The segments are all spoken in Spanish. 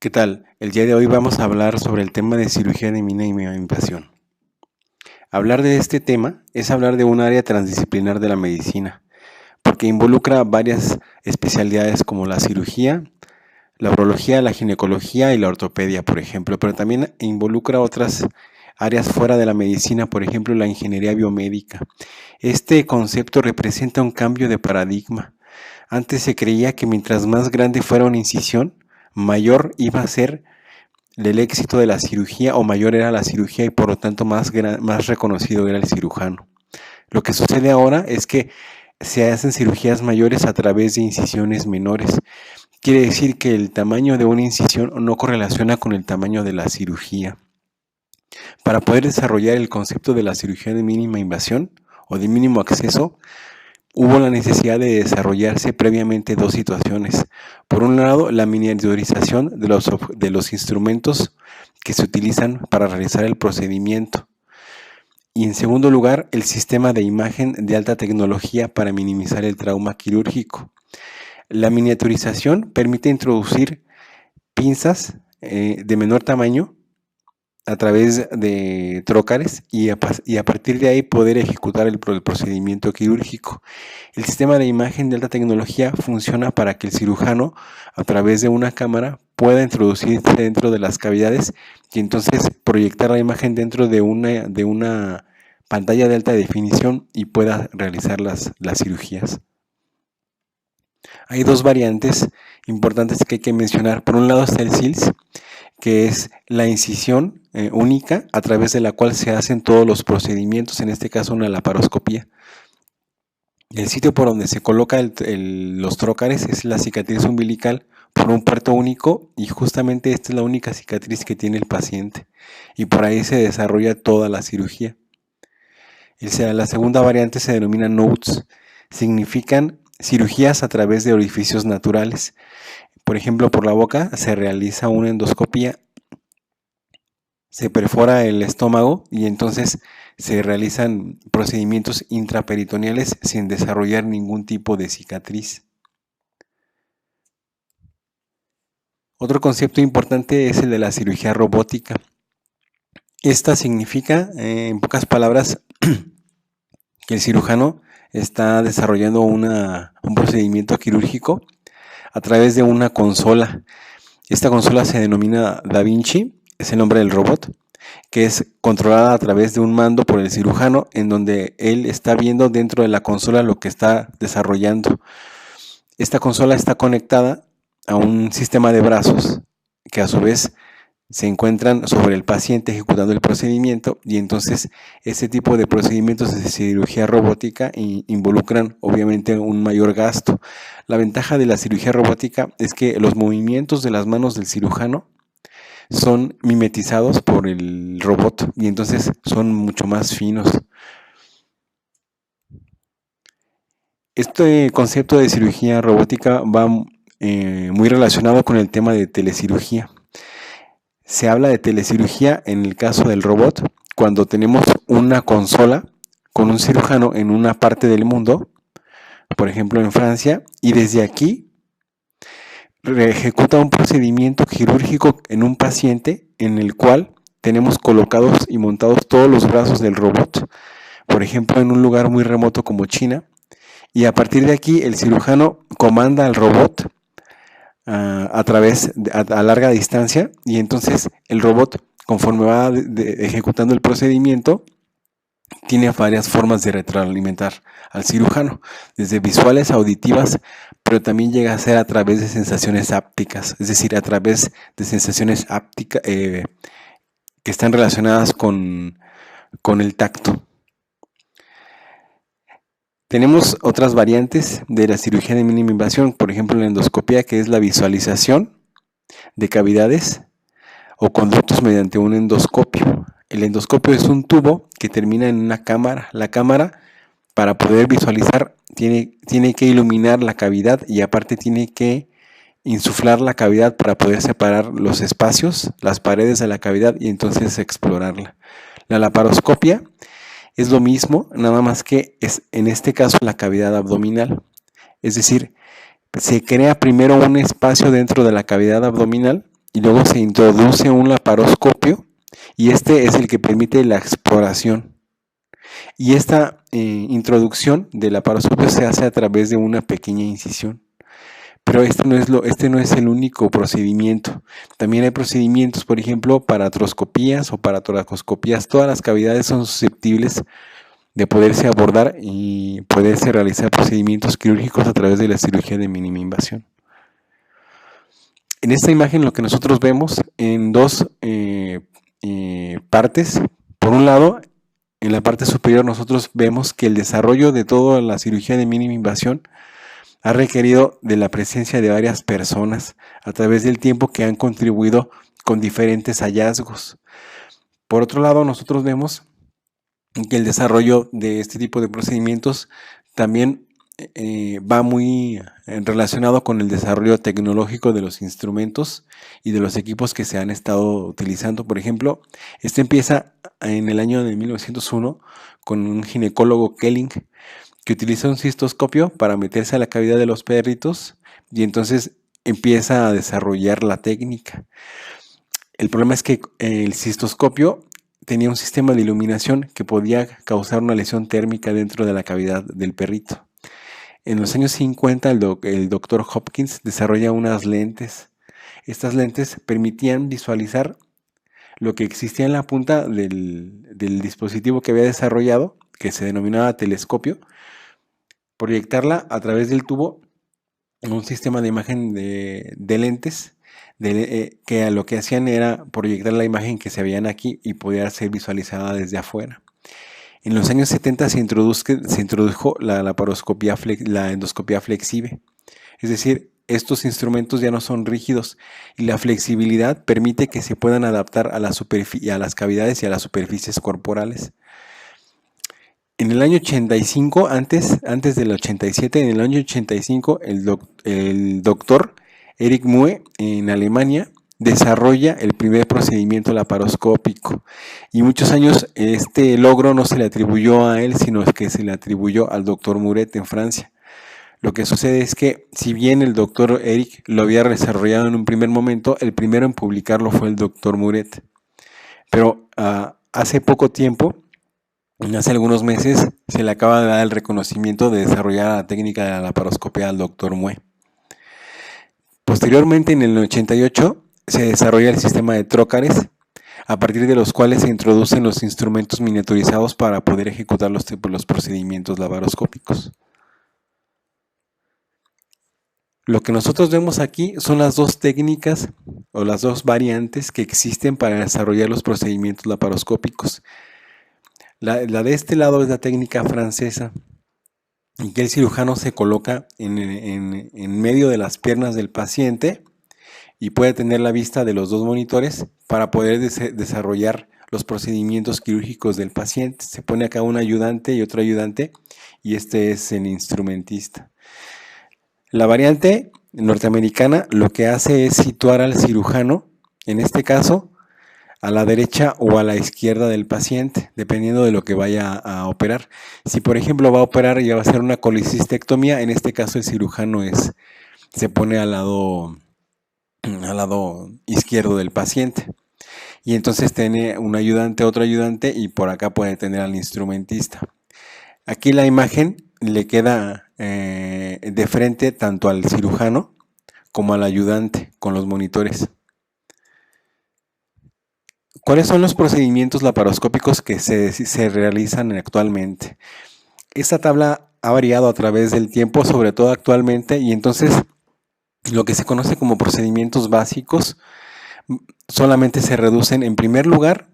¿Qué tal? El día de hoy vamos a hablar sobre el tema de cirugía de mínima invasión. Hablar de este tema es hablar de un área transdisciplinar de la medicina, porque involucra varias especialidades como la cirugía, la urología, la ginecología y la ortopedia, por ejemplo, pero también involucra otras áreas fuera de la medicina, por ejemplo, la ingeniería biomédica. Este concepto representa un cambio de paradigma. Antes se creía que mientras más grande fuera una incisión, mayor iba a ser el éxito de la cirugía o mayor era la cirugía y por lo tanto más reconocido era el cirujano. Lo que sucede ahora es que se hacen cirugías mayores a través de incisiones menores. Quiere decir que el tamaño de una incisión no correlaciona con el tamaño de la cirugía. Para poder desarrollar el concepto de la cirugía de mínima invasión o de mínimo acceso, hubo la necesidad de desarrollarse previamente dos situaciones. Por un lado, la miniaturización de los instrumentos que se utilizan para realizar el procedimiento. Y en segundo lugar, el sistema de imagen de alta tecnología para minimizar el trauma quirúrgico. La miniaturización permite introducir pinzas de menor tamaño a través de trócares y a partir de ahí poder ejecutar el procedimiento quirúrgico. El sistema de imagen de alta tecnología funciona para que el cirujano, a través de una cámara, pueda introducirse dentro de las cavidades y entonces proyectar la imagen dentro de una pantalla de alta definición y pueda realizar las cirugías. Hay dos variantes importantes que hay que mencionar. Por un lado está el SILS, que es la incisión única a través de la cual se hacen todos los procedimientos, en este caso una laparoscopía. El sitio por donde se coloca los trócares es la cicatriz umbilical por un puerto único y justamente esta es la única cicatriz que tiene el paciente y por ahí se desarrolla toda la cirugía. La segunda variante se denomina NOTES, significan cirugías a través de orificios naturales. Por ejemplo, por la boca se realiza una endoscopía, se perfora el estómago y entonces se realizan procedimientos intraperitoneales sin desarrollar ningún tipo de cicatriz. Otro concepto importante es el de la cirugía robótica. Esta significa, en pocas palabras, que el cirujano está desarrollando un procedimiento quirúrgico a través de una consola. Esta consola se denomina Da Vinci, es el nombre del robot, que es controlada a través de un mando por el cirujano, en donde él está viendo dentro de la consola lo que está desarrollando. Esta consola está conectada a un sistema de brazos que a su vez se encuentran sobre el paciente ejecutando el procedimiento y entonces ese tipo de procedimientos de cirugía robótica involucran obviamente un mayor gasto. La ventaja de la cirugía robótica es que los movimientos de las manos del cirujano son mimetizados por el robot y entonces son mucho más finos. Este concepto de cirugía robótica va muy relacionado con el tema de telecirugía. Se habla de telecirugía en el caso del robot cuando tenemos una consola con un cirujano en una parte del mundo, por ejemplo en Francia, y desde aquí ejecuta un procedimiento quirúrgico en un paciente en el cual tenemos colocados y montados todos los brazos del robot, por ejemplo en un lugar muy remoto como China, y a partir de aquí el cirujano comanda al robot a larga distancia y entonces el robot, conforme va ejecutando el procedimiento, tiene varias formas de retroalimentar al cirujano, desde visuales, auditivas, pero también llega a ser a través de sensaciones ápticas, es decir, a través de sensaciones ápticas que están relacionadas con el tacto. Tenemos otras variantes de la cirugía de mínima invasión, por ejemplo la endoscopía, que es la visualización de cavidades o conductos mediante un endoscopio. El endoscopio es un tubo que termina en una cámara. La cámara, para poder visualizar, tiene que iluminar la cavidad y aparte tiene que insuflar la cavidad para poder separar los espacios, las paredes de la cavidad y entonces explorarla. La laparoscopia es lo mismo, nada más que es en este caso la cavidad abdominal. Es decir, se crea primero un espacio dentro de la cavidad abdominal y luego se introduce un laparoscopio y este es el que permite la exploración. Y esta introducción del laparoscopio se hace a través de una pequeña incisión. Pero este no es el único procedimiento. También hay procedimientos, por ejemplo, para artroscopías o para toracoscopías. Todas las cavidades son susceptibles de poderse abordar y poderse realizar procedimientos quirúrgicos a través de la cirugía de mínima invasión. En esta imagen lo que nosotros vemos en dos partes. Por un lado, en la parte superior nosotros vemos que el desarrollo de toda la cirugía de mínima invasión ha requerido de la presencia de varias personas a través del tiempo que han contribuido con diferentes hallazgos. Por otro lado, nosotros vemos que el desarrollo de este tipo de procedimientos también va muy relacionado con el desarrollo tecnológico de los instrumentos y de los equipos que se han estado utilizando. Por ejemplo, este empieza en el año de 1901 con un ginecólogo Kelling que utiliza un cistoscopio para meterse a la cavidad de los perritos y entonces empieza a desarrollar la técnica. El problema es que el cistoscopio tenía un sistema de iluminación que podía causar una lesión térmica dentro de la cavidad del perrito. En los años 50 el doctor Hopkins desarrolla unas lentes. Estas lentes permitían visualizar lo que existía en la punta del dispositivo que había desarrollado, que se denominaba telescopio, proyectarla a través del tubo en un sistema de imagen de lentes que lo que hacían era proyectar la imagen que se veían aquí y podía ser visualizada desde afuera. En los años 70 se introdujo la endoscopía flexible, es decir, estos instrumentos ya no son rígidos y la flexibilidad permite que se puedan adaptar a las cavidades y a las superficies corporales. En el año 85, antes del 87, en el año 85, el doctor Eric Muhe en Alemania desarrolla el primer procedimiento laparoscópico y muchos años este logro no se le atribuyó a él, sino que se le atribuyó al doctor Muret en Francia. Lo que sucede es que si bien el doctor Eric lo había desarrollado en un primer momento, el primero en publicarlo fue el doctor Muret. Pero hace poco tiempo, hace algunos meses, se le acaba de dar el reconocimiento de desarrollar la técnica de la laparoscopia al doctor Muhe. Posteriormente, en el 88, se desarrolla el sistema de trócares, a partir de los cuales se introducen los instrumentos miniaturizados para poder ejecutar los procedimientos laparoscópicos. Lo que nosotros vemos aquí son las dos técnicas o las dos variantes que existen para desarrollar los procedimientos laparoscópicos. La de este lado es la técnica francesa, en que el cirujano se coloca en medio de las piernas del paciente y puede tener la vista de los dos monitores para poder desarrollar los procedimientos quirúrgicos del paciente. Se pone acá un ayudante y otro ayudante y este es el instrumentista. La variante norteamericana lo que hace es situar al cirujano, en este caso, a la derecha o a la izquierda del paciente, dependiendo de lo que vaya a operar. Si por ejemplo va a operar y va a hacer una colecistectomía, en este caso el cirujano se pone al lado izquierdo del paciente. Y entonces tiene un ayudante, otro ayudante y por acá puede tener al instrumentista. Aquí la imagen le queda de frente tanto al cirujano como al ayudante con los monitores. ¿Cuáles son los procedimientos laparoscópicos que se realizan actualmente? Esta tabla ha variado a través del tiempo, sobre todo actualmente, y entonces lo que se conoce como procedimientos básicos solamente se reducen en primer lugar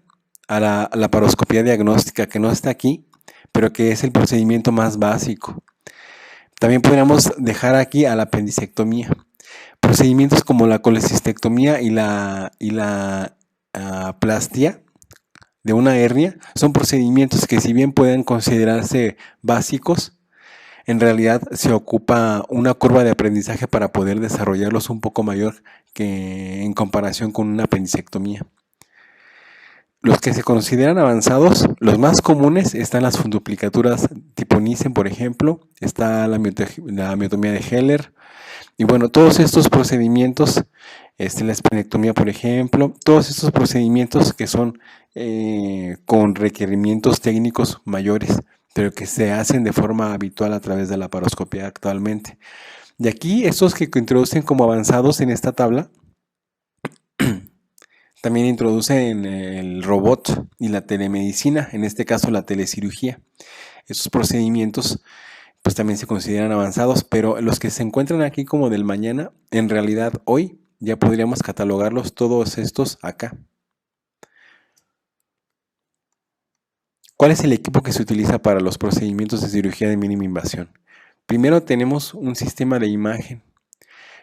a la laparoscopía diagnóstica, que no está aquí, pero que es el procedimiento más básico. También podríamos dejar aquí a la apendicectomía. Procedimientos como la colecistectomía y la plastia de una hernia son procedimientos que si bien pueden considerarse básicos, en realidad se ocupa una curva de aprendizaje para poder desarrollarlos un poco mayor que en comparación con una apendicectomía. Los que se consideran avanzados, los más comunes están las funduplicaturas tipo Nissen, por ejemplo, está la miotomía de Heller, y bueno, todos estos procedimientos La esplenectomía, por ejemplo, todos estos procedimientos que son con requerimientos técnicos mayores, pero que se hacen de forma habitual a través de la laparoscopia actualmente. Y aquí estos que introducen como avanzados en esta tabla, también introducen el robot y la telemedicina, en este caso la telecirugía. Estos procedimientos pues también se consideran avanzados, pero los que se encuentran aquí como del mañana, en realidad hoy ya podríamos catalogarlos todos estos acá. ¿Cuál es el equipo que se utiliza para los procedimientos de cirugía de mínima invasión? Primero tenemos un sistema de imagen.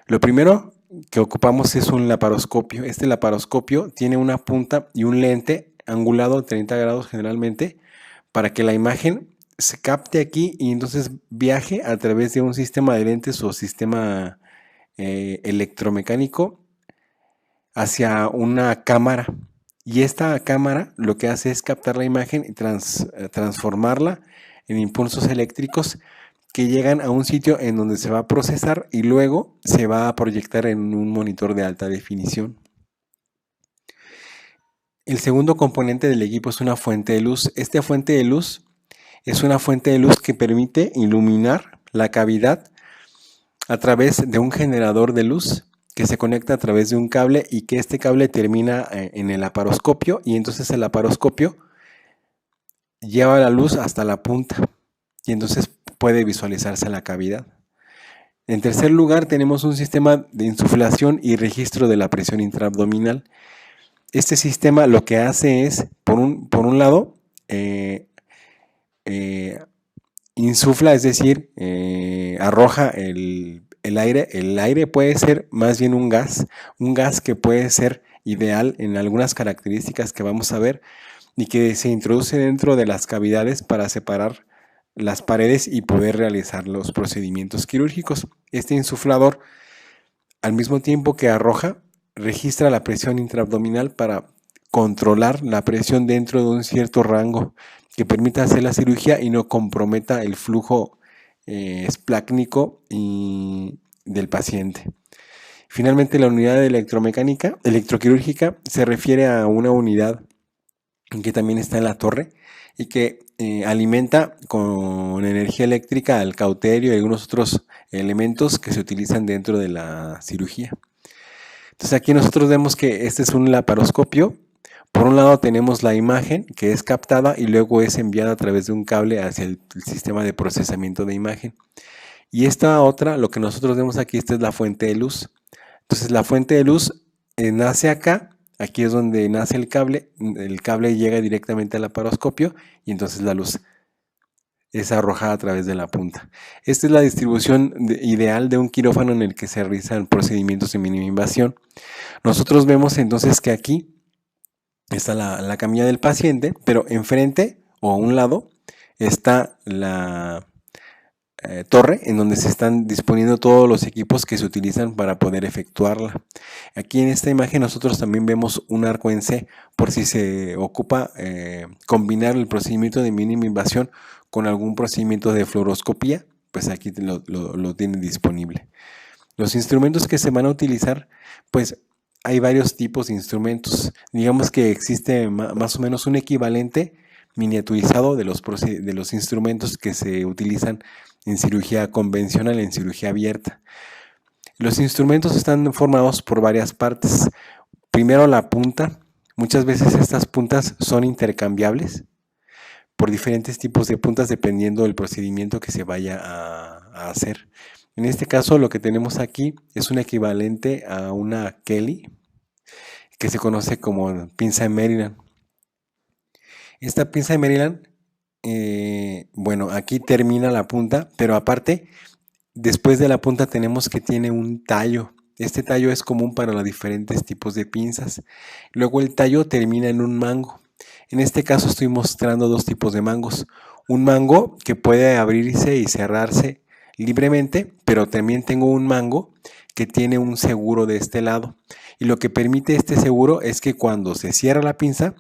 Lo primero que ocupamos es un laparoscopio. Este laparoscopio tiene una punta y un lente angulado de 30 grados generalmente para que la imagen se capte aquí y entonces viaje a través de un sistema de lentes o sistema electromecánico hacia una cámara. Y esta cámara lo que hace es captar la imagen y transformarla en impulsos eléctricos que llegan a un sitio en donde se va a procesar y luego se va a proyectar en un monitor de alta definición. El segundo componente del equipo es una fuente de luz. Esta fuente de luz es una fuente de luz que permite iluminar la cavidad a través de un generador de luz que se conecta a través de un cable y que este cable termina en el laparoscopio y entonces el laparoscopio lleva la luz hasta la punta y entonces puede visualizarse la cavidad. En tercer lugar tenemos un sistema de insuflación y registro de la presión intraabdominal. Este sistema lo que hace es, por un lado, insufla, es decir, arroja el aire. El aire puede ser más bien un gas que puede ser ideal en algunas características que vamos a ver y que se introduce dentro de las cavidades para separar las paredes y poder realizar los procedimientos quirúrgicos. Este insuflador, al mismo tiempo que arroja, registra la presión intraabdominal para controlar la presión dentro de un cierto rango que permita hacer la cirugía y no comprometa el flujo esplácnico del paciente. Finalmente, la unidad de electroquirúrgica se refiere a una unidad que también está en la torre y que alimenta con energía eléctrica al cauterio y algunos otros elementos que se utilizan dentro de la cirugía. Entonces aquí nosotros vemos que este es un laparoscopio. Por un lado tenemos la imagen que es captada y luego es enviada a través de un cable hacia el sistema de procesamiento de imagen. Y esta otra, lo que nosotros vemos aquí, esta es la fuente de luz. Entonces la fuente de luz nace acá, aquí es donde nace el cable llega directamente al laparoscopio y entonces la luz es arrojada a través de la punta. Esta es la distribución ideal de un quirófano en el que se realizan procedimientos de mínima invasión. Nosotros vemos entonces que aquí está la camilla del paciente, pero enfrente o a un lado está la torre en donde se están disponiendo todos los equipos que se utilizan para poder efectuarla. Aquí en esta imagen nosotros también vemos un arco en C por si se ocupa combinar el procedimiento de mínima invasión con algún procedimiento de fluoroscopía, pues aquí lo tiene disponible. Los instrumentos que se van a utilizar, pues hay varios tipos de instrumentos. Digamos que existe más o menos un equivalente miniaturizado de los instrumentos que se utilizan en cirugía convencional, en cirugía abierta. Los instrumentos están formados por varias partes. Primero la punta. Muchas veces estas puntas son intercambiables por diferentes tipos de puntas dependiendo del procedimiento que se vaya a hacer. En este caso lo que tenemos aquí es un equivalente a una Kelly, que se conoce como pinza de Maryland. Esta pinza de Maryland, bueno, aquí termina la punta, pero aparte, después de la punta tenemos que tiene un tallo. Este tallo es común para los diferentes tipos de pinzas. Luego el tallo termina en un mango. En este caso estoy mostrando dos tipos de mangos. Un mango que puede abrirse y cerrarse libremente, pero también tengo un mango que tiene un seguro de este lado. Y lo que permite este seguro es que cuando se cierra la pinza,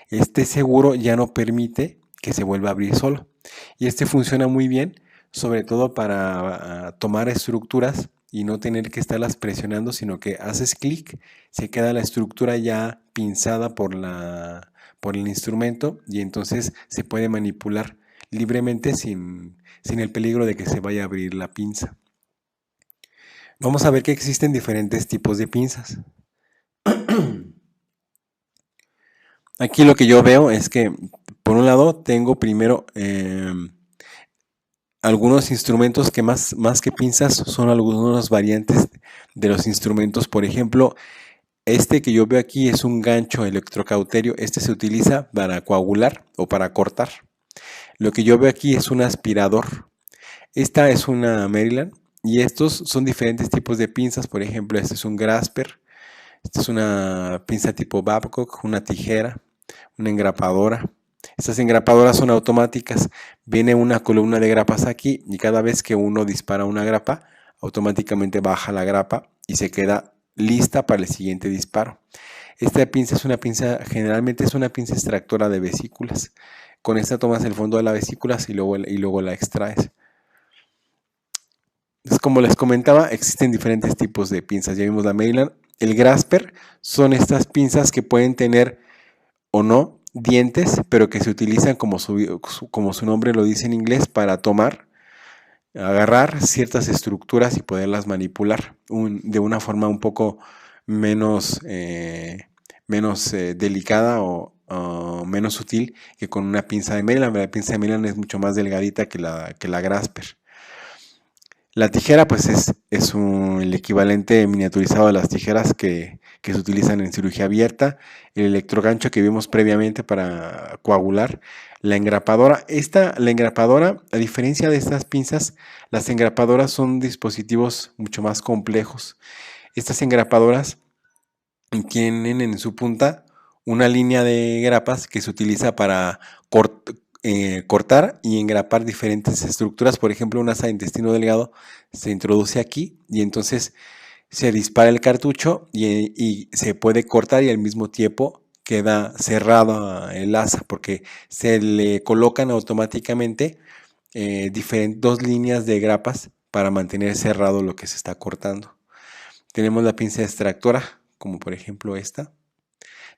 este seguro ya no permite que se vuelva a abrir solo. Y este funciona muy bien, sobre todo para tomar estructuras y no tener que estarlas presionando, sino que haces clic, se queda la estructura ya pinzada por el instrumento y entonces se puede manipular libremente sin el peligro de que se vaya a abrir la pinza. Vamos a ver que existen diferentes tipos de pinzas. Aquí lo que yo veo es que, por un lado, tengo primero algunos instrumentos que más que pinzas son algunas variantes de los instrumentos. Por ejemplo, este que yo veo aquí es un gancho electrocauterio. Este se utiliza para coagular o para cortar. Lo que yo veo aquí es un aspirador. Esta es una Maryland y estos son diferentes tipos de pinzas. Por ejemplo, este es un Grasper. Esta es una pinza tipo Babcock, una tijera, una engrapadora. Estas engrapadoras son automáticas. Viene una columna de grapas aquí y cada vez que uno dispara una grapa, automáticamente baja la grapa y se queda lista para el siguiente disparo. Esta pinza es una pinza, generalmente es una pinza extractora de vesículas. Con esta tomas el fondo de la vesícula y luego la extraes. Entonces, como les comentaba, existen diferentes tipos de pinzas. Ya vimos la Maryland. El Grasper son estas pinzas que pueden tener o no dientes, pero que se utilizan como su nombre lo dice en inglés, para tomar, agarrar ciertas estructuras y poderlas manipular de una forma un poco menos delicada o menos sutil que con una pinza de Maryland. La pinza de Maryland es mucho más delgadita que la Grasper. La tijera pues es el equivalente miniaturizado de las tijeras que se utilizan en cirugía abierta. El electrogancho que vimos previamente para coagular. La engrapadora. La engrapadora, a diferencia de estas pinzas, las engrapadoras son dispositivos mucho más complejos. Estas engrapadoras tienen en su punta una línea de grapas que se utiliza para cortar y engrapar diferentes estructuras. Por ejemplo, un asa de intestino delgado se introduce aquí y entonces se dispara el cartucho y se puede cortar y al mismo tiempo queda cerrado el asa porque se le colocan automáticamente dos líneas de grapas para mantener cerrado lo que se está cortando. Tenemos la pinza extractora, como por ejemplo esta.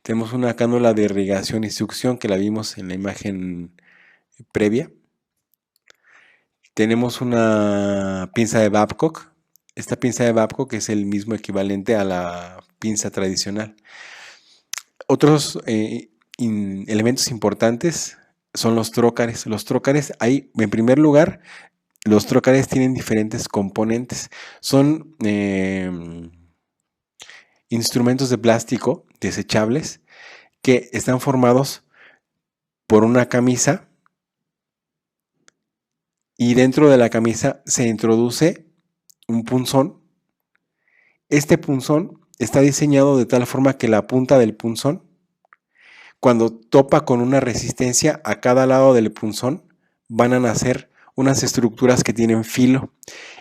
Tenemos una cánula de irrigación y succión que la vimos en la imagen previa. Tenemos una pinza de Babcock. Esta pinza de Babcock es el mismo equivalente a la pinza tradicional. Otros elementos importantes son los trócares. Los trócares, en primer lugar, los trócares tienen diferentes componentes. Son instrumentos de plástico desechables que están formados por una camisa y dentro de la camisa se introduce un punzón. Este punzón está diseñado de tal forma que la punta del punzón, cuando topa con una resistencia a cada lado del punzón, van a nacer unas estructuras que tienen filo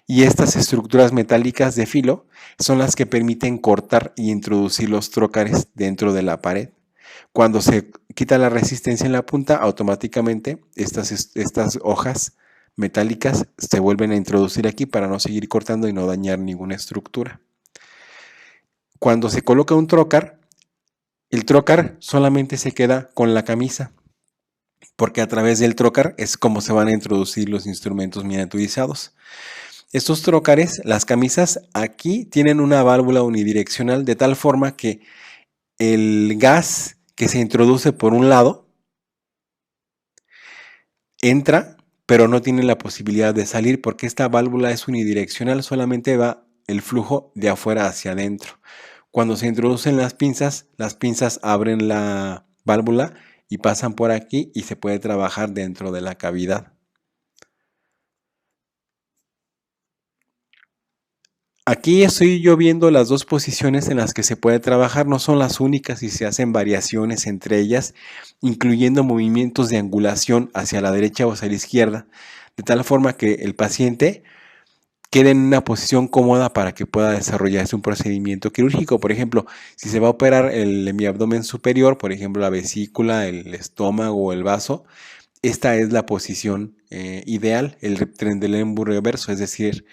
y estas estructuras metálicas de filo son las que permiten cortar y introducir los trócares dentro de la pared. Cuando se quita la resistencia en la punta, automáticamente estas hojas metálicas se vuelven a introducir aquí para no seguir cortando y no dañar ninguna estructura. Cuando se coloca un trócar, el trócar solamente se queda con la camisa, porque a través del trócar es como se van a introducir los instrumentos miniaturizados. Estos trócares, las camisas, aquí tienen una válvula unidireccional de tal forma que el gas que se introduce por un lado entra, pero no tiene la posibilidad de salir porque esta válvula es unidireccional, solamente va el flujo de afuera hacia adentro. Cuando se introducen las pinzas abren la válvula y pasan por aquí y se puede trabajar dentro de la cavidad. Aquí estoy yo viendo las dos posiciones en las que se puede trabajar, no son las únicas y se hacen variaciones entre ellas, incluyendo movimientos de angulación hacia la derecha o hacia la izquierda, de tal forma que el paciente quede en una posición cómoda para que pueda desarrollarse un procedimiento quirúrgico. Por ejemplo, si se va a operar el hemiabdomen superior, por ejemplo la vesícula, el estómago o el vaso, esta es la posición ideal, el Trendelenburg reverso, es decir,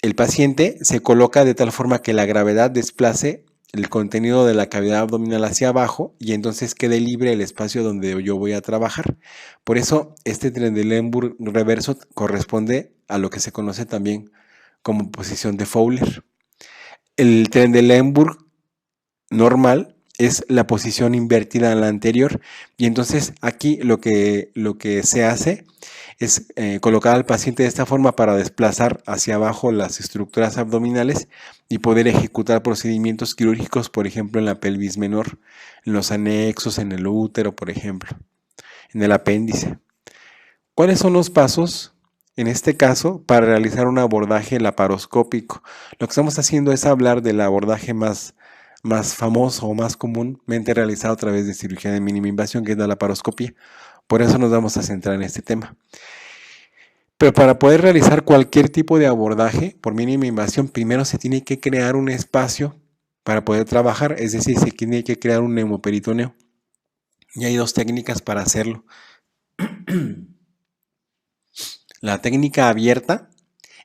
el paciente se coloca de tal forma que la gravedad desplace el contenido de la cavidad abdominal hacia abajo y entonces quede libre el espacio donde yo voy a trabajar. Por eso este Trendelenburg reverso corresponde a lo que se conoce también como posición de Fowler. El Trendelenburg normal es la posición invertida a la anterior y entonces aquí lo que se hace es colocar al paciente de esta forma para desplazar hacia abajo las estructuras abdominales y poder ejecutar procedimientos quirúrgicos, por ejemplo, en la pelvis menor, en los anexos, en el útero, por ejemplo, en el apéndice. ¿Cuáles son los pasos, en este caso, para realizar un abordaje laparoscópico? Lo que estamos haciendo es hablar del abordaje más famoso o más comúnmente realizado a través de cirugía de mínima invasión, que es la laparoscopia. Por eso nos vamos a centrar en este tema. Pero para poder realizar cualquier tipo de abordaje por mínima invasión, primero se tiene que crear un espacio para poder trabajar, es decir, se tiene que crear un neumoperitoneo. Y hay dos técnicas para hacerlo. La técnica abierta,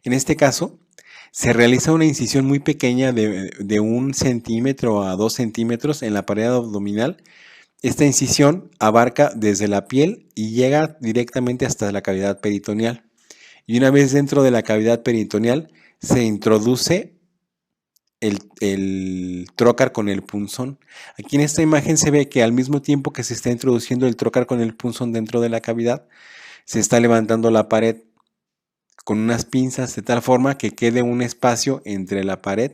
en este caso, se realiza una incisión muy pequeña de 1 centímetro a 2 centímetros en la pared abdominal. Esta incisión abarca desde la piel y llega directamente hasta la cavidad peritoneal. Y una vez dentro de la cavidad peritoneal se introduce el trocar con el punzón. Aquí en esta imagen se ve que al mismo tiempo que se está introduciendo el trocar con el punzón dentro de la cavidad, se está levantando la pared con unas pinzas de tal forma que quede un espacio entre la pared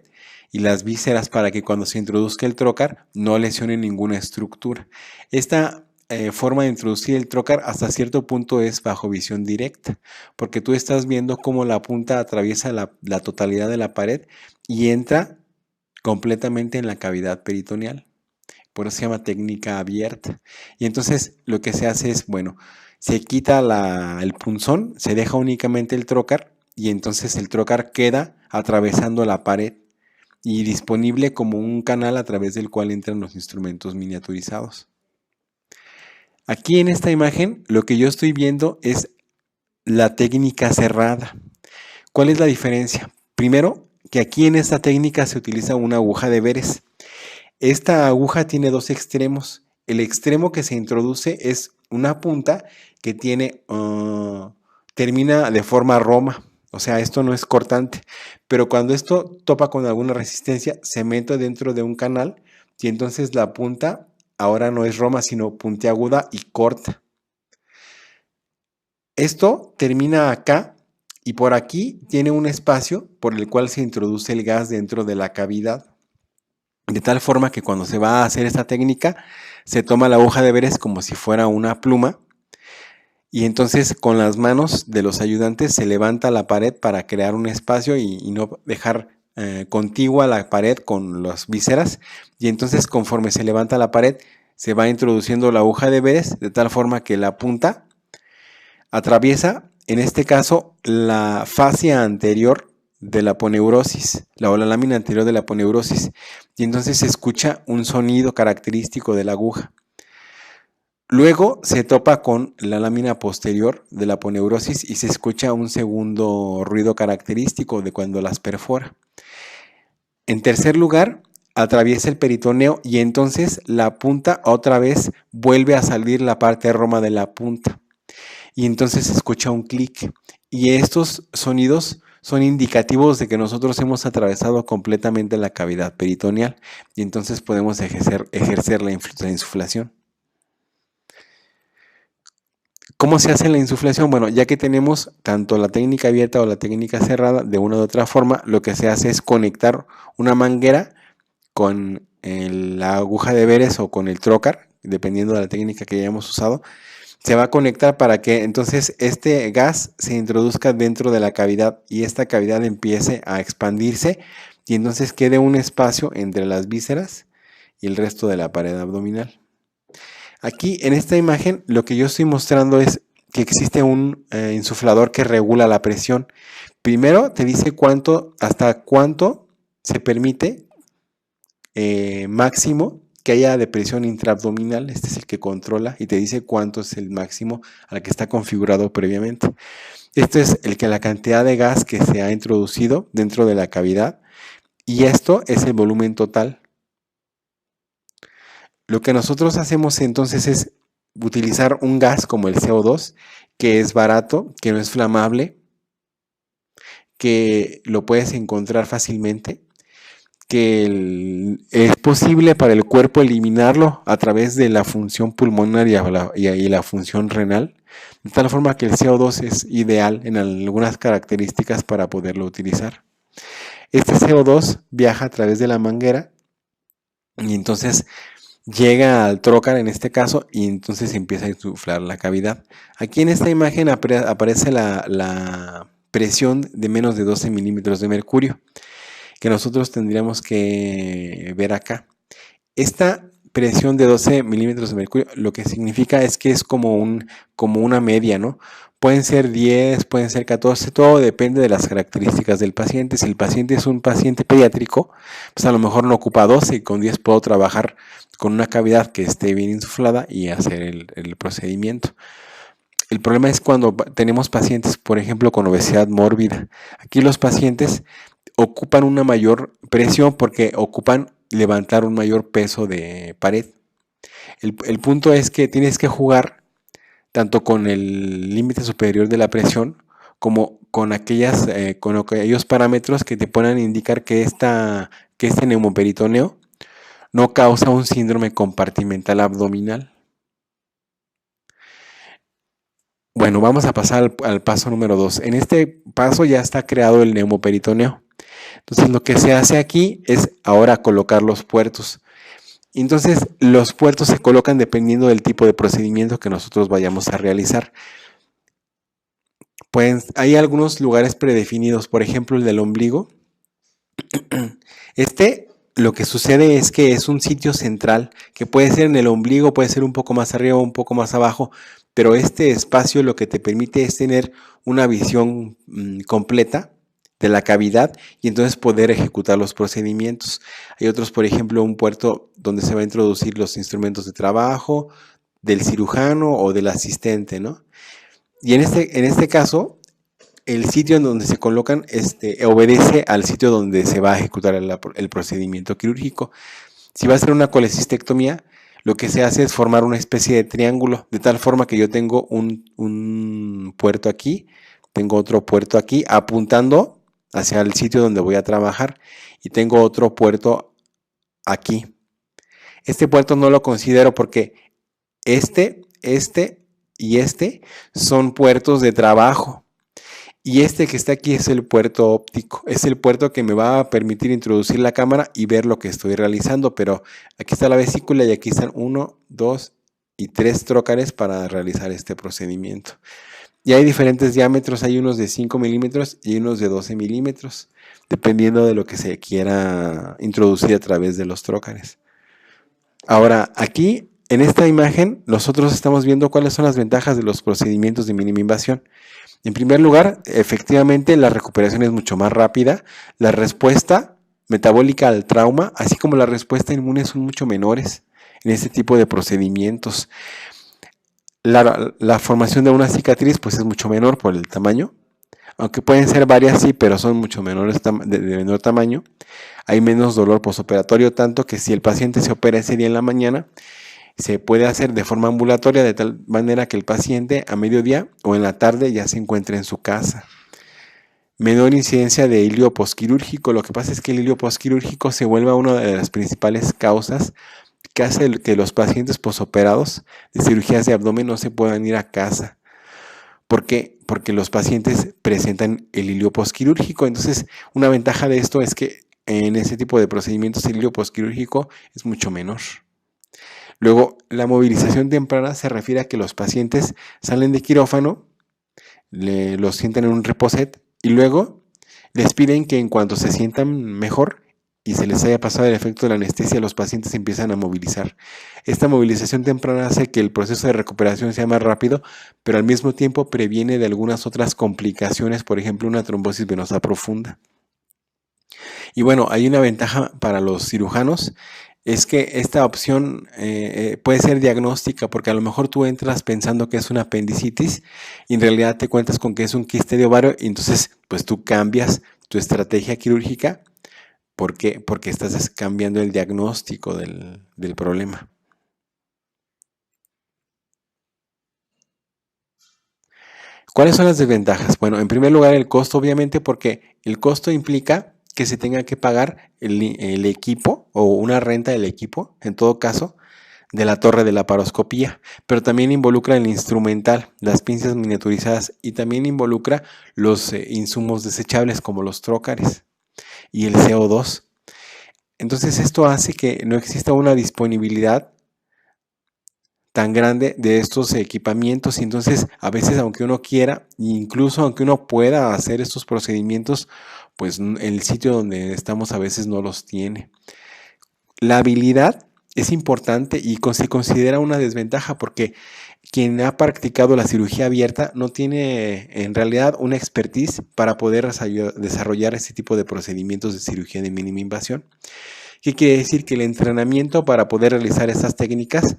y las vísceras para que cuando se introduzca el trocar no lesione ninguna estructura. Esta forma de introducir el trocar hasta cierto punto es bajo visión directa, porque tú estás viendo cómo la punta atraviesa la totalidad de la pared y entra completamente en la cavidad peritoneal. Por eso se llama técnica abierta. Y entonces lo que se hace es, bueno, se quita el punzón, se deja únicamente el trocar y entonces el trocar queda atravesando la pared y disponible como un canal a través del cual entran los instrumentos miniaturizados. Aquí en esta imagen lo que yo estoy viendo es la técnica cerrada. ¿Cuál es la diferencia? Primero, que aquí en esta técnica se utiliza una aguja de Veress. Esta aguja tiene dos extremos. El extremo que se introduce es una punta que termina de forma roma. O sea, esto no es cortante. Pero cuando esto topa con alguna resistencia, se mete dentro de un canal y entonces la punta ahora no es roma, sino puntiaguda y corta. Esto termina acá y por aquí tiene un espacio por el cual se introduce el gas dentro de la cavidad. De tal forma que cuando se va a hacer esta técnica, se toma la hoja de Veress como si fuera una pluma y entonces con las manos de los ayudantes se levanta la pared para crear un espacio y no dejar contigua la pared con las vísceras. Y entonces conforme se levanta la pared, se va introduciendo la hoja de Veress de tal forma que la punta atraviesa, en este caso, la fascia anterior de la aponeurosis, la lámina anterior de la aponeurosis, y entonces se escucha un sonido característico de la aguja. Luego se topa con la lámina posterior de la aponeurosis y se escucha un segundo ruido característico de cuando las perfora. En tercer lugar, atraviesa el peritoneo y entonces la punta otra vez vuelve a salir la parte roma de la punta. Y entonces se escucha un clic. Y estos sonidos son indicativos de que nosotros hemos atravesado completamente la cavidad peritoneal y entonces podemos ejercer la insuflación. ¿Cómo se hace la insuflación? Bueno, ya que tenemos tanto la técnica abierta o la técnica cerrada, de una u otra forma, lo que se hace es conectar una manguera con la aguja de Veress o con el trocar, dependiendo de la técnica que hayamos usado. Se va a conectar para que entonces este gas se introduzca dentro de la cavidad y esta cavidad empiece a expandirse y entonces quede un espacio entre las vísceras y el resto de la pared abdominal. Aquí en esta imagen lo que yo estoy mostrando es que existe un insuflador que regula la presión. Primero te dice hasta cuánto se permite máximo que haya depresión intraabdominal, este es el que controla y te dice cuánto es el máximo al que está configurado previamente. Este es el que la cantidad de gas que se ha introducido dentro de la cavidad y esto es el volumen total. Lo que nosotros hacemos entonces es utilizar un gas como el CO2, que es barato, que no es flamable, que lo puedes encontrar fácilmente, que es posible para el cuerpo eliminarlo a través de la función pulmonar y la función renal, de tal forma que el CO2 es ideal en algunas características para poderlo utilizar. Este CO2 viaja a través de la manguera y entonces llega al trocar en este caso y entonces empieza a insuflar la cavidad. Aquí en esta imagen aparece la presión de menos de 12 milímetros de mercurio, que nosotros tendríamos que ver acá. Esta presión de 12 milímetros de mercurio lo que significa es que es como una media, ¿no? Pueden ser 10, pueden ser 14, todo depende de las características del paciente. Si el paciente es un paciente pediátrico, pues a lo mejor no ocupa 12 y con 10 puedo trabajar con una cavidad que esté bien insuflada y hacer el procedimiento. El problema es cuando tenemos pacientes, por ejemplo, con obesidad mórbida. Aquí los pacientes ocupan una mayor presión porque ocupan levantar un mayor peso de pared. El punto es que tienes que jugar tanto con el límite superior de la presión como con aquellos parámetros que te puedan indicar que este neumoperitoneo no causa un síndrome compartimental abdominal. Bueno, vamos a pasar al paso número 2. En este paso ya está creado el neumoperitoneo. Entonces lo que se hace aquí es ahora colocar los puertos. Entonces los puertos se colocan dependiendo del tipo de procedimiento que nosotros vayamos a realizar. Pues hay algunos lugares predefinidos, por ejemplo el del ombligo. Lo que sucede es que es un sitio central, que puede ser en el ombligo, puede ser un poco más arriba o un poco más abajo, pero este espacio lo que te permite es tener una visión completa de la cavidad y entonces poder ejecutar los procedimientos. Hay otros, por ejemplo, un puerto donde se va a introducir los instrumentos de trabajo del cirujano o del asistente, ¿no? Y en este caso, el sitio en donde se colocan obedece al sitio donde se va a ejecutar el procedimiento quirúrgico. Si va a ser una colecistectomía, lo que se hace es formar una especie de triángulo, de tal forma que yo tengo un puerto aquí, tengo otro puerto aquí, apuntando hacia el sitio donde voy a trabajar, y tengo otro puerto aquí. Este puerto no lo considero porque este y este son puertos de trabajo. Y este que está aquí es el puerto óptico, es el puerto que me va a permitir introducir la cámara y ver lo que estoy realizando, pero aquí está la vesícula y aquí están 1, 2 y 3 trócares para realizar este procedimiento. Y hay diferentes diámetros, hay unos de 5 milímetros y unos de 12 milímetros, dependiendo de lo que se quiera introducir a través de los trócares. Ahora, aquí en esta imagen nosotros estamos viendo cuáles son las ventajas de los procedimientos de mínima invasión. En primer lugar, efectivamente la recuperación es mucho más rápida, la respuesta metabólica al trauma, así como la respuesta inmune son mucho menores en este tipo de procedimientos. La formación de una cicatriz pues es mucho menor por el tamaño, aunque pueden ser varias sí, pero son mucho menores de menor tamaño. Hay menos dolor postoperatorio, tanto que si el paciente se opera ese día en la mañana, se puede hacer de forma ambulatoria de tal manera que el paciente a mediodía o en la tarde ya se encuentre en su casa. Menor incidencia de hilio posquirúrgico. Lo que pasa es que el hilio posquirúrgico se vuelve una de las principales causas que hace que los pacientes posoperados de cirugías de abdomen no se puedan ir a casa. ¿Por qué? Porque los pacientes presentan el hilio posquirúrgico. Entonces, una ventaja de esto es que en ese tipo de procedimientos el hilio posquirúrgico es mucho menor. Luego, la movilización temprana se refiere a que los pacientes salen de quirófano, los sientan en un reposet y luego les piden que en cuanto se sientan mejor y se les haya pasado el efecto de la anestesia, los pacientes empiezan a movilizar. Esta movilización temprana hace que el proceso de recuperación sea más rápido, pero al mismo tiempo previene de algunas otras complicaciones, por ejemplo, una trombosis venosa profunda. Y bueno, hay una ventaja para los cirujanos. es que esta opción puede ser diagnóstica, porque a lo mejor tú entras pensando que es una apendicitis y en realidad te cuentas con que es un quiste de ovario y entonces pues tú cambias tu estrategia quirúrgica. ¿Por qué? Porque estás cambiando el diagnóstico del problema. ¿Cuáles son las desventajas? Bueno, en primer lugar el costo, obviamente, porque el costo implica que se tenga que pagar el equipo o una renta del equipo, en todo caso, de la torre de la laparoscopía, pero también involucra el instrumental, las pinzas miniaturizadas y también involucra los insumos desechables como los trócares y el CO2. Entonces esto hace que no exista una disponibilidad tan grande de estos equipamientos y entonces a veces aunque uno quiera, incluso aunque uno pueda hacer estos procedimientos, pues el sitio donde estamos a veces no los tiene. La habilidad es importante y se considera una desventaja porque quien ha practicado la cirugía abierta no tiene en realidad una expertise para poder desarrollar este tipo de procedimientos de cirugía de mínima invasión. ¿Qué quiere decir? Que el entrenamiento para poder realizar estas técnicas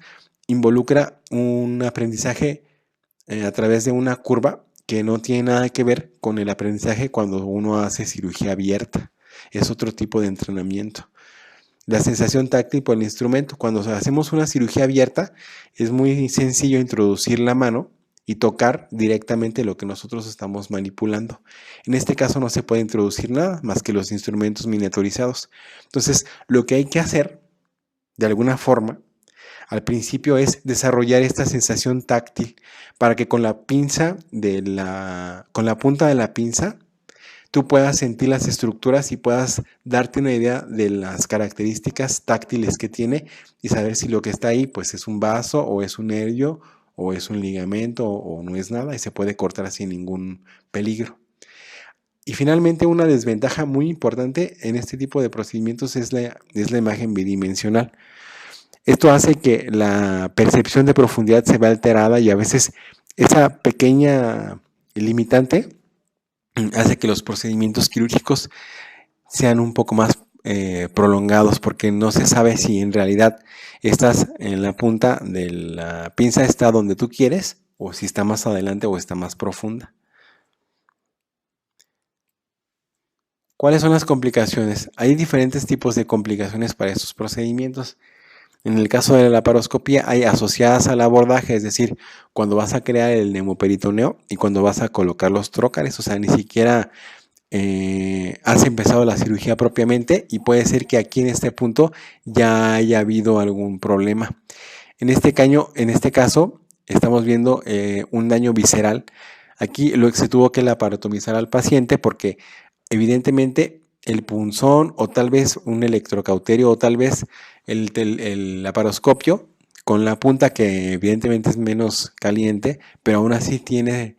involucra un aprendizaje a través de una curva que no tiene nada que ver con el aprendizaje cuando uno hace cirugía abierta. Es otro tipo de entrenamiento. La sensación táctil por el instrumento. Cuando hacemos una cirugía abierta, es muy sencillo introducir la mano y tocar directamente lo que nosotros estamos manipulando. En este caso no se puede introducir nada más que los instrumentos miniaturizados. Entonces, lo que hay que hacer, de alguna forma, al principio es desarrollar esta sensación táctil para que con la pinza con la punta de la pinza tú puedas sentir las estructuras y puedas darte una idea de las características táctiles que tiene y saber si lo que está ahí pues es un vaso o es un nervio o es un ligamento o no es nada y se puede cortar sin ningún peligro. Y finalmente una desventaja muy importante en este tipo de procedimientos es la imagen bidimensional. Esto hace que la percepción de profundidad se vea alterada y a veces esa pequeña limitante hace que los procedimientos quirúrgicos sean un poco más prolongados porque no se sabe si en realidad estás en la punta de la pinza está donde tú quieres o si está más adelante o está más profunda. ¿Cuáles son las complicaciones? Hay diferentes tipos de complicaciones para estos procedimientos. En el caso de la laparoscopía hay asociadas al abordaje, es decir, cuando vas a crear el neumoperitoneo y cuando vas a colocar los trócares, o sea, ni siquiera has empezado la cirugía propiamente y puede ser que aquí en este punto ya haya habido algún problema. En este caso estamos viendo un daño visceral. Aquí lo que se tuvo que laparotomizar al paciente porque evidentemente el punzón o tal vez un electrocauterio o tal vez el laparoscopio con la punta que evidentemente es menos caliente, pero aún así tiene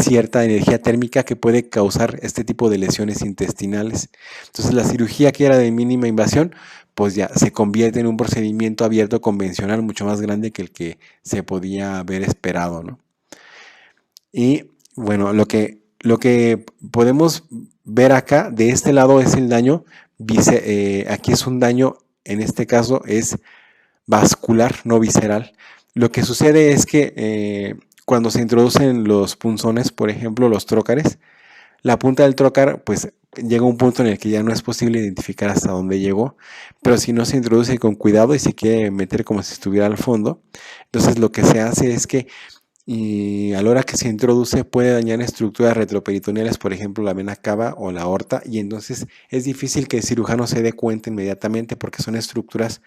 cierta energía térmica que puede causar este tipo de lesiones intestinales. Entonces la cirugía que era de mínima invasión, pues ya se convierte en un procedimiento abierto convencional mucho más grande que el que se podía haber esperado, ¿no? Y bueno, lo que podemos ver acá de este lado es el daño, aquí es un daño, en este caso es vascular, no visceral. Lo que sucede es que cuando se introducen los punzones, por ejemplo, los trócares, la punta del trócar, pues llega a un punto en el que ya no es posible identificar hasta dónde llegó, pero si no se introduce con cuidado y se quiere meter como si estuviera al fondo, entonces lo que se hace es que a la hora que se introduce puede dañar estructuras retroperitoneales, por ejemplo la vena cava o la aorta, y entonces es difícil que el cirujano se dé cuenta inmediatamente porque son estructuras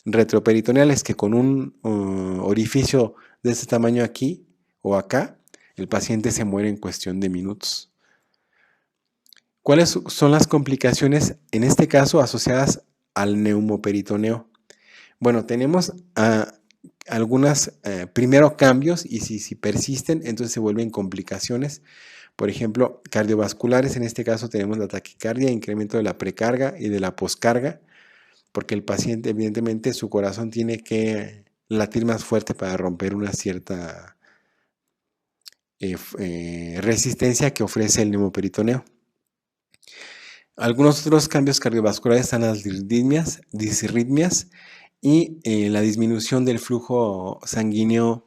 retroperitoneales que con un orificio de este tamaño aquí o acá, el paciente se muere en cuestión de minutos. ¿Cuáles son las complicaciones en este caso asociadas al neumoperitoneo? Bueno, tenemos algunas, primero cambios y si persisten, entonces se vuelven complicaciones. Por ejemplo, cardiovasculares, en este caso tenemos la taquicardia, incremento de la precarga y de la poscarga, porque el paciente evidentemente su corazón tiene que latir más fuerte para romper una cierta resistencia que ofrece el neumoperitoneo. Algunos otros cambios cardiovasculares están las disritmias y la disminución del flujo sanguíneo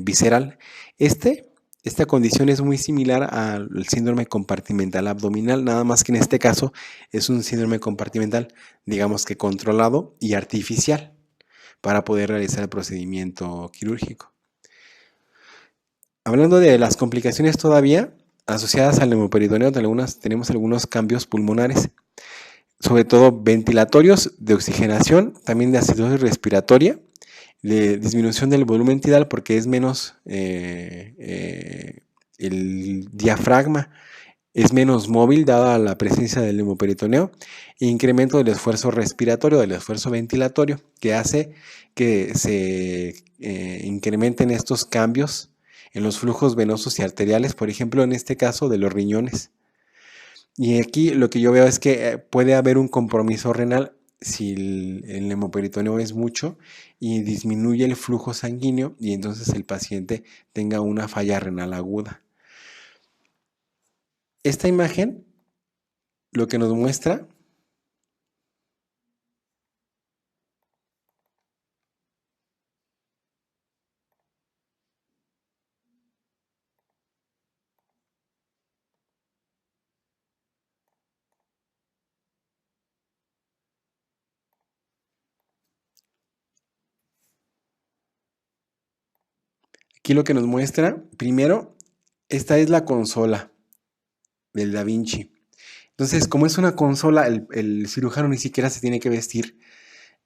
visceral. Esta condición es muy similar al síndrome compartimental abdominal, nada más que en este caso es un síndrome compartimental, digamos que controlado y artificial para poder realizar el procedimiento quirúrgico. Hablando de las complicaciones todavía asociadas al neumoperitoneo, tenemos algunos cambios pulmonares, sobre todo ventilatorios, de oxigenación, también de acidosis respiratoria, de disminución del volumen tidal porque es menos el diafragma es menos móvil dada la presencia del neumoperitoneo e incremento del esfuerzo respiratorio, del esfuerzo ventilatorio, que hace que se incrementen estos cambios en los flujos venosos y arteriales, por ejemplo, en este caso de los riñones. Y aquí lo que yo veo es que puede haber un compromiso renal si el neumoperitoneo es mucho y disminuye el flujo sanguíneo y entonces el paciente tenga una falla renal aguda. Esta imagen lo que nos muestra aquí lo que nos muestra, primero, esta es la consola del Da Vinci. Entonces, como es una consola, el cirujano ni siquiera se tiene que vestir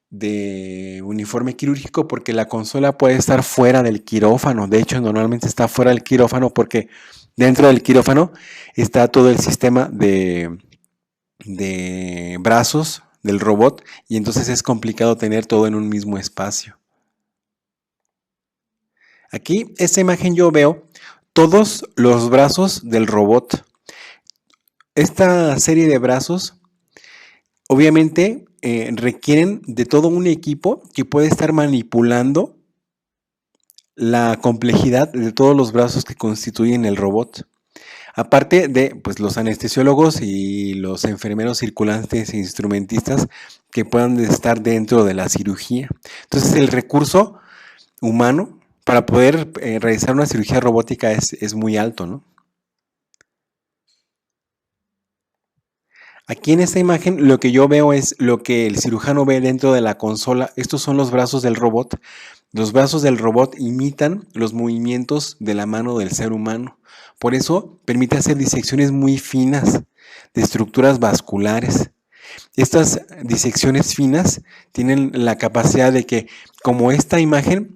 de uniforme quirúrgico porque la consola puede estar fuera del quirófano. De hecho, normalmente está fuera del quirófano porque dentro del quirófano está todo el sistema de brazos del robot y entonces es complicado tener todo en un mismo espacio. Aquí, esta imagen yo veo todos los brazos del robot. Esta serie de brazos obviamente requieren de todo un equipo que puede estar manipulando la complejidad de todos los brazos que constituyen el robot. Aparte de pues, los anestesiólogos y los enfermeros circulantes e instrumentistas que puedan estar dentro de la cirugía. Entonces el recurso humano para poder realizar una cirugía robótica es muy alto, ¿no? Aquí en esta imagen lo que yo veo es lo que el cirujano ve dentro de la consola. Estos son los brazos del robot. Los brazos del robot imitan los movimientos de la mano del ser humano. Por eso permite hacer disecciones muy finas de estructuras vasculares. Estas disecciones finas tienen la capacidad de que, como esta imagen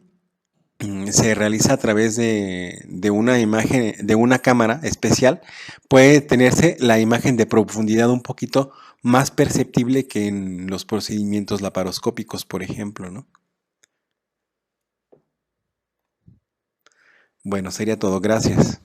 se realiza a través de una imagen, de una cámara especial, puede tenerse la imagen de profundidad un poquito más perceptible que en los procedimientos laparoscópicos, por ejemplo, ¿no? Bueno, sería todo. Gracias.